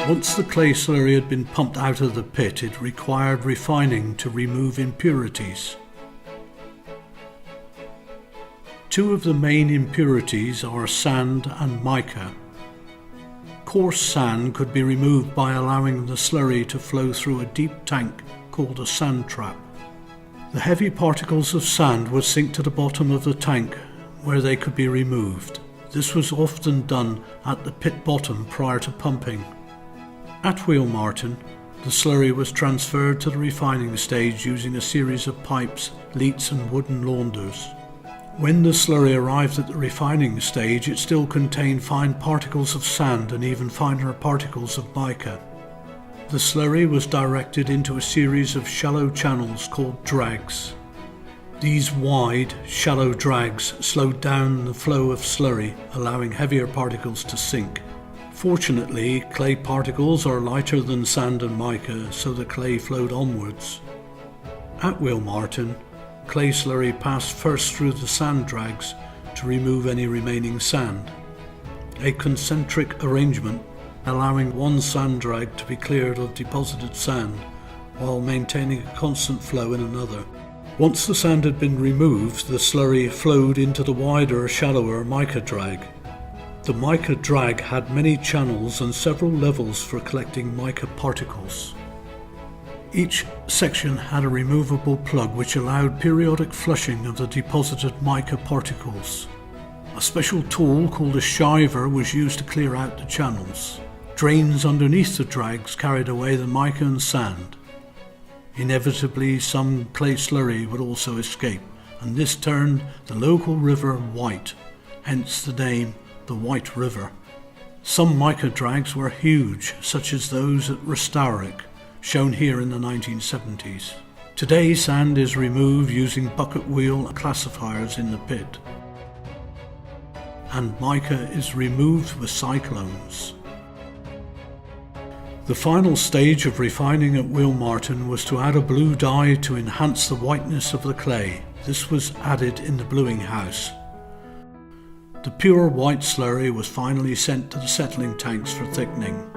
Once the clay slurry had been pumped out of the pit, it required refining to remove impurities. Two of the main impurities are sand and mica. Coarse sand could be removed by allowing the slurry to flow through a deep tank called a sand trap. The heavy particles of sand would sink to the bottom of the tank where they could be removed. This was often done at the pit bottom prior to pumping. At Wheelmartin, the slurry was transferred to the refining stage using a series of pipes, leats and wooden launders. When the slurry arrived at the refining stage, it still contained fine particles of sand and even finer particles of mica. The slurry was directed into a series of shallow channels called drags. These wide, shallow drags slowed down the flow of slurry, allowing heavier particles to sink. Fortunately, clay particles are lighter than sand and mica, so the clay flowed onwards. At Wheelmartin, clay slurry passed first through the sand drags to remove any remaining sand. A concentric arrangement allowing one sand drag to be cleared of deposited sand while maintaining a constant flow in another. Once the sand had been removed, the slurry flowed into the wider, shallower mica drag. The mica drag had many channels and several levels for collecting mica particles. Each section had a removable plug which allowed periodic flushing of the deposited mica particles. A special tool called a shiver was used to clear out the channels. Drains underneath the drags carried away the mica and sand. Inevitably, some clay slurry would also escape, and this turned the local river white, hence the name the White River. Some mica drags were huge, such as those at Restauric, shown here in the 1970s. Today, sand is removed using bucket wheel classifiers in the pit, and mica is removed with cyclones. The final stage of refining at Wheelmartin was to add a blue dye to enhance the whiteness of the clay. This was added in the bluing house. The pure white slurry was finally sent to the settling tanks for thickening.